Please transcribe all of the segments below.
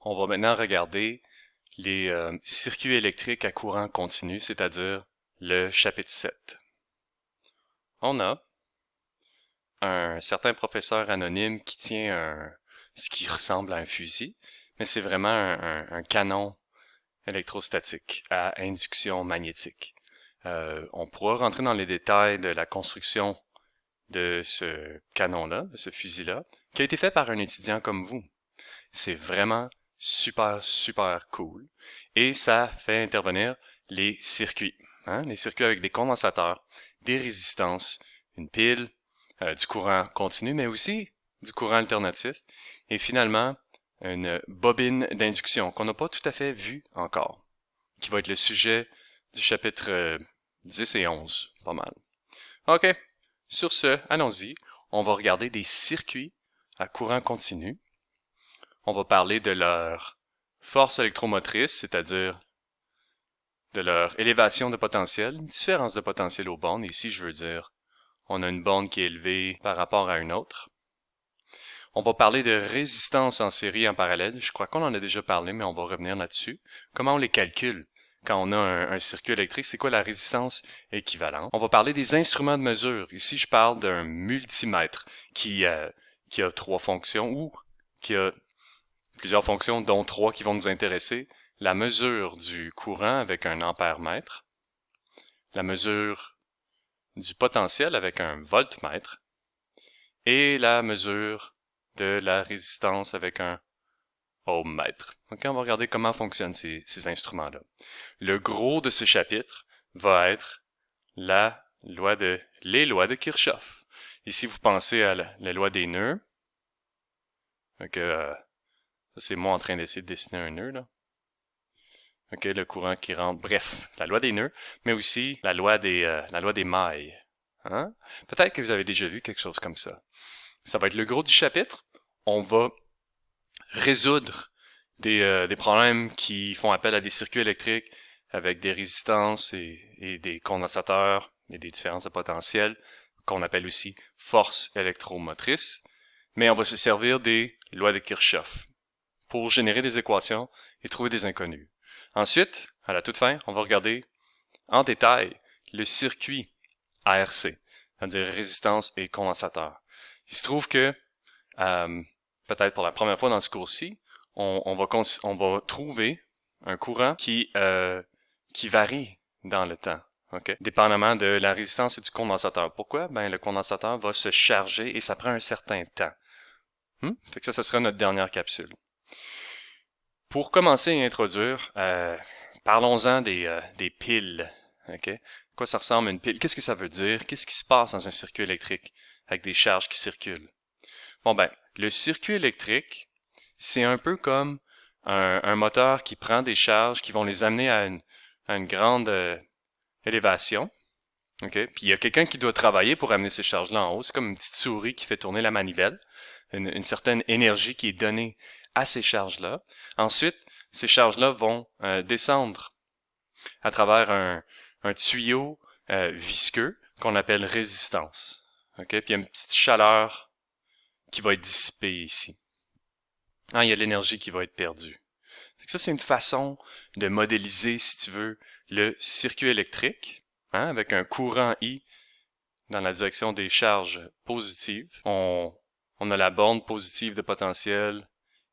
On va maintenant regarder les circuits électriques à courant continu, c'est-à-dire le chapitre 7. On a un certain professeur anonyme qui tient ce qui ressemble à un fusil, mais c'est vraiment un canon électrostatique à induction magnétique. On pourra rentrer dans les détails de la construction de ce canon-là, de ce fusil-là, qui a été fait par un étudiant comme vous. C'est vraiment super cool. Et ça fait intervenir les circuits. Les circuits avec des condensateurs, des résistances, une pile, du courant continu, mais aussi du courant alternatif. Et finalement, une bobine d'induction qu'on n'a pas tout à fait vue encore, qui va être le sujet du chapitre 10 et 11, pas mal. OK, sur ce, allons-y. On va regarder des circuits à courant continu. On va parler de leur force électromotrice, c'est-à-dire de leur élévation de potentiel, différence de potentiel aux bornes. Ici, je veux dire, on a une borne qui est élevée par rapport à une autre. On va parler de résistance en série en parallèle. Je crois qu'on en a déjà parlé, mais on va revenir là-dessus. Comment on les calcule quand on a un circuit électrique? C'est quoi la résistance équivalente? On va parler des instruments de mesure. Ici, je parle d'un multimètre qui a 3 fonctions ou qui a plusieurs fonctions, dont 3 qui vont nous intéresser. La mesure du courant avec un ampère-mètre, la mesure du potentiel avec un voltmètre, et la mesure de la résistance avec un ohmmètre. Donc, on va regarder comment fonctionnent ces instruments-là. Le gros de ce chapitre va être les lois de Kirchhoff. Ici, vous pensez à la loi des nœuds. Donc, c'est moi en train d'essayer de dessiner un nœud, là. OK, le courant qui rentre. Bref, la loi des nœuds, mais aussi la loi des mailles. Hein? Peut-être que vous avez déjà vu quelque chose comme ça. Ça va être le gros du chapitre. On va résoudre des problèmes qui font appel à des circuits électriques avec des résistances et des condensateurs et des différences de potentiel qu'on appelle aussi force électromotrice. Mais on va se servir des lois de Kirchhoff pour générer des équations et trouver des inconnus. Ensuite, à la toute fin, on va regarder en détail le circuit ARC, c'est-à-dire résistance et condensateur. Il se trouve que, peut-être pour la première fois dans ce cours-ci, on va trouver un courant qui varie dans le temps, okay? Dépendamment de la résistance et du condensateur. Pourquoi? Ben, le condensateur va se charger et ça prend un certain temps. Fait que ça sera notre dernière capsule. Pour commencer et introduire, parlons-en des piles. Okay? À quoi ça ressemble une pile? Qu'est-ce que ça veut dire? Qu'est-ce qui se passe dans un circuit électrique avec des charges qui circulent? Bon ben, le circuit électrique, c'est un peu comme un moteur qui prend des charges qui vont les amener à une grande élévation. Okay? Puis il y a quelqu'un qui doit travailler pour amener ces charges-là en haut. C'est comme une petite souris qui fait tourner la manivelle. Une certaine énergie qui est donnée à ces charges-là. Ensuite, ces charges-là vont descendre à travers un tuyau visqueux qu'on appelle résistance. Okay? Puis il y a une petite chaleur qui va être dissipée ici. Il y a de l'énergie qui va être perdue. Ça, c'est une façon de modéliser, si tu veux, le circuit électrique, avec un courant I dans la direction des charges positives. On a la borne positive de potentiel.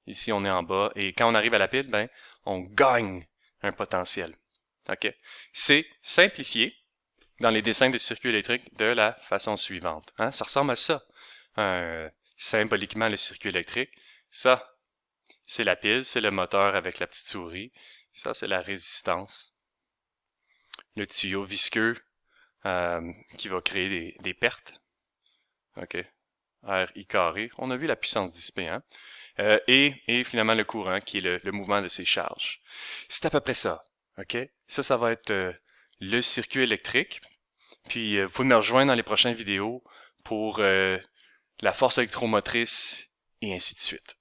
Ici, on est en bas. Et quand on arrive à la pile, ben, on gagne un potentiel. OK? C'est simplifié dans les dessins de circuits électriques de la façon suivante. Ça ressemble à ça. Symboliquement, le circuit électrique. Ça, c'est la pile, c'est le moteur avec la petite souris. Ça, c'est la résistance. Le tuyau visqueux qui va créer des pertes. OK? RI carré. On a vu la puissance dissipée, hein? Et finalement le courant qui est le mouvement de ces charges. C'est à peu près ça. OK? Ça va être le circuit électrique. Puis vous pouvez me rejoindre dans les prochaines vidéos pour la force électromotrice et ainsi de suite.